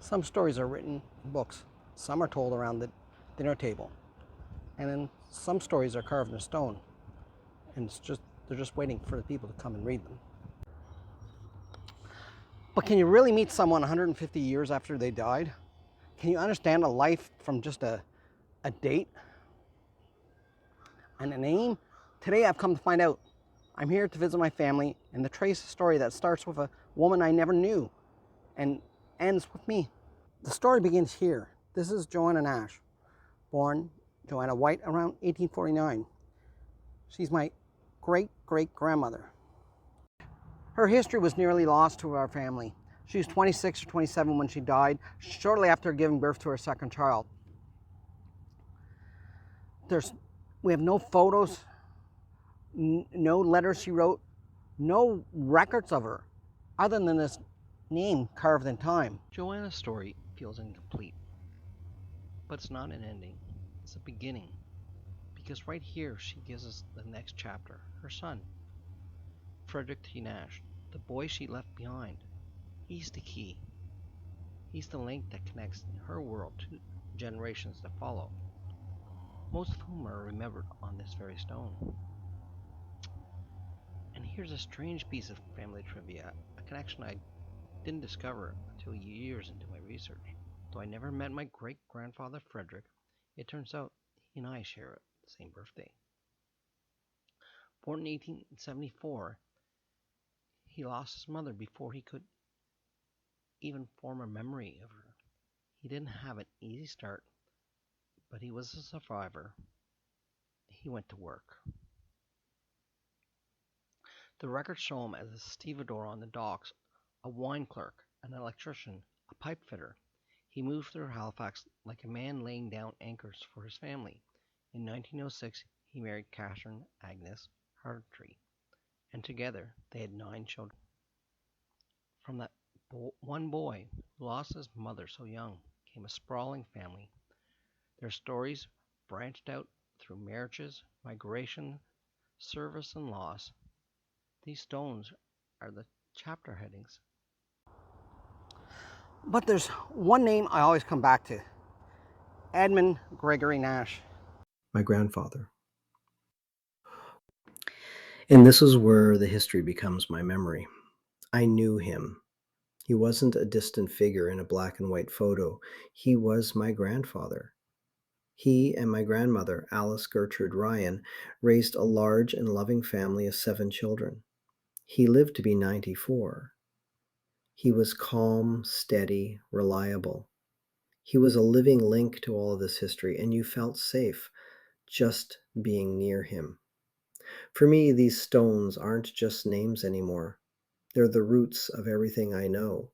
Some stories are written in books, some are told around the dinner table, and then some stories are carved in stone, and they're just waiting for the people to come and read them. But can you really meet someone 150 years after they died? Can you understand a life from just a date and a name? Today I've come to find out. I'm here to visit my family and to trace a story that starts with a woman I never knew and ends with me. The story begins here. This is Joanna Nash, born Joanna White around 1849. She's my great-great-grandmother. Her history was nearly lost to our family. She was 26 or 27 when she died, shortly after giving birth to her second child. We have no photos, no letters she wrote, no records of her, other than this name carved in time. Joanna's story feels incomplete, but it's not an ending, it's a beginning. Because right here she gives us the next chapter, her son, Frederick T. Nash, the boy she left behind. He's the key. He's the link that connects her world to generations that follow, most of whom are remembered on this very stone. And here's a strange piece of family trivia, a connection I didn't discover until years into my research. Though I never met my great-grandfather Frederick, it turns out he and I share the same birthday. Born in 1874, he lost his mother before he could even form a memory of her. He didn't have an easy start, but he was a survivor. He went to work. The records show him as a stevedore on the docks, a wine clerk, an electrician, a pipe fitter. He moved through Halifax like a man laying down anchors for his family. In 1906, he married Catherine Agnes Hartree, and together they had 9 children. From that one boy who lost his mother so young came a sprawling family. Their stories branched out through marriages, migration, service, and loss. These stones are the chapter headings. But there's one name I always come back to: Edmund Gregory Nash. My grandfather. And this is where the history becomes my memory. I knew him. He wasn't a distant figure in a black and white photo. He was my grandfather. He and my grandmother, Alice Gertrude Ryan, raised a large and loving family of 7 children. He lived to be 94. He was calm, steady, reliable. He was a living link to all of this history, and you felt safe just being near him. For me, these stones aren't just names anymore. They're the roots of everything I know.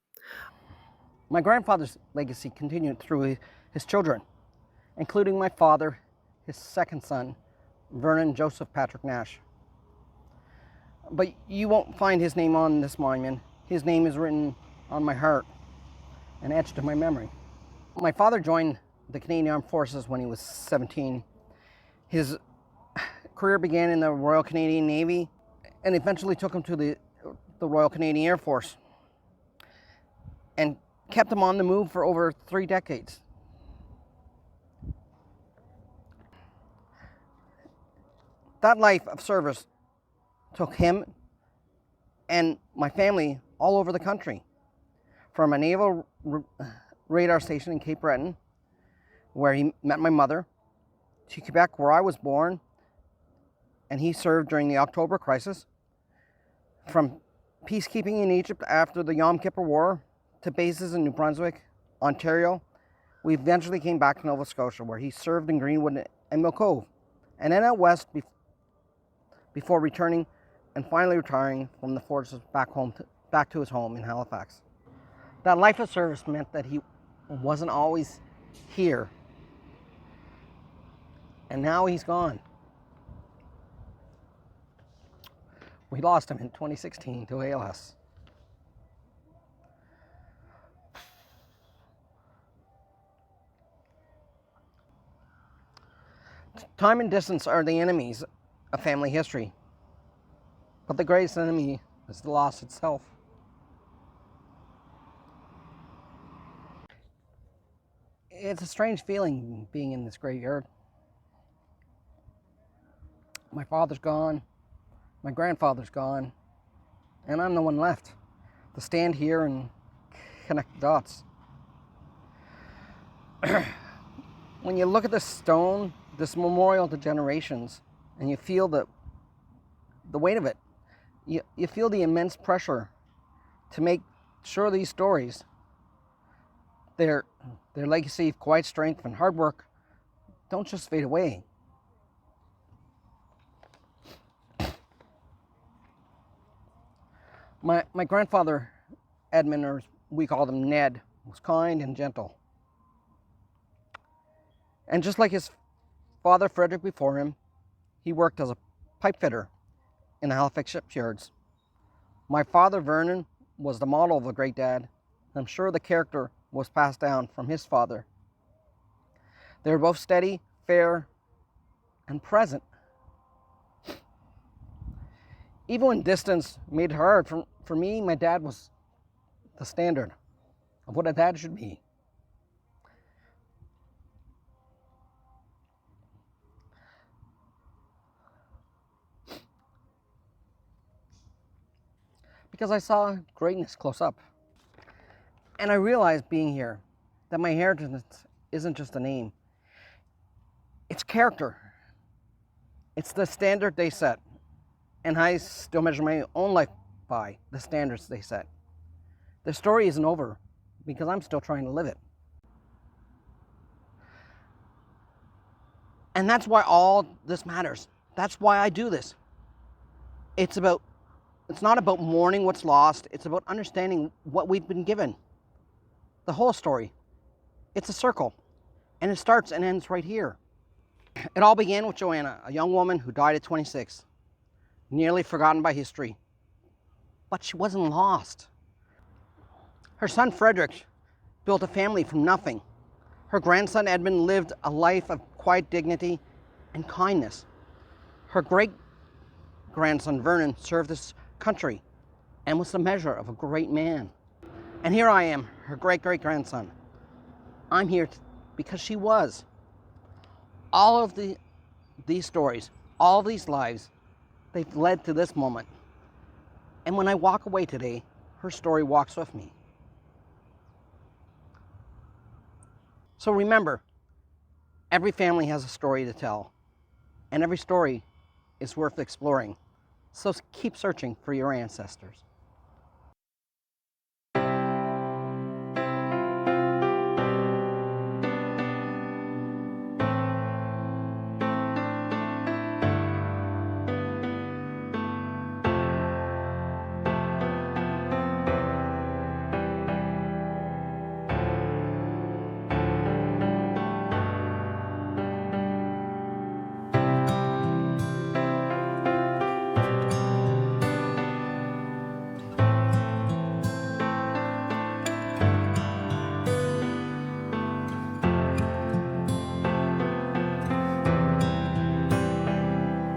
My grandfather's legacy continued through his children, including my father, his second son, Vernon Joseph Patrick Nash. But you won't find his name on this monument. His name is written on my heart and etched in my memory. My father joined the Canadian Armed Forces when he was 17. His career began in the Royal Canadian Navy and eventually took him to the Royal Canadian Air Force and kept him on the move for over 3 decades. That life of service took him and my family all over the country, from a naval radar station in Cape Breton, where he met my mother, to Quebec, where I was born, and he served during the October crisis, from peacekeeping in Egypt after the Yom Kippur War to bases in New Brunswick, Ontario. We eventually came back to Nova Scotia, where he served in Greenwood and Mill Cove, and then out west before returning and finally retiring from the forces back to his home in Halifax. That life of service meant that he wasn't always here, and now he's gone. We lost him in 2016 to ALS. Time and distance are the enemies of family history, but the greatest enemy is the loss itself. It's a strange feeling being in this graveyard. My father's gone, my grandfather's gone, and I'm the one left to stand here and connect the dots. When you look at this stone, this memorial to generations, and you feel the weight of it, you feel the immense pressure to make sure these stories, their legacy of quiet strength and hard work, don't just fade away. My grandfather, Edmund, or we called him Ned, was kind and gentle. And just like his father, Frederick, before him, he worked as a pipe fitter in the Halifax shipyards. My father, Vernon, was the model of a great dad. I'm sure the character was passed down from his father. They were both steady, fair, and present. Even when distance made it hard, for me, my dad was the standard of what a dad should be. Because I saw greatness close up. And I realized being here that my heritage isn't just a name. It's character. It's the standard they set. And I still measure my own life by the standards they set. The story isn't over because I'm still trying to live it. And that's why all this matters. That's why I do this. It's not about mourning what's lost. It's about understanding what we've been given. The whole story. It's a circle. And it starts and ends right here. It all began with Joanna, a young woman who died at 26, nearly forgotten by history. But she wasn't lost. Her son Frederick built a family from nothing. Her grandson Edmund lived a life of quiet dignity and kindness. Her great-grandson Vernon served his country and was the measure of a great man. And here I am, her great-great-grandson. I'm here because she was. All of these stories, all these lives, they've led to this moment. And when I walk away today, her story walks with me. So remember, every family has a story to tell, and every story is worth exploring. So keep searching for your ancestors.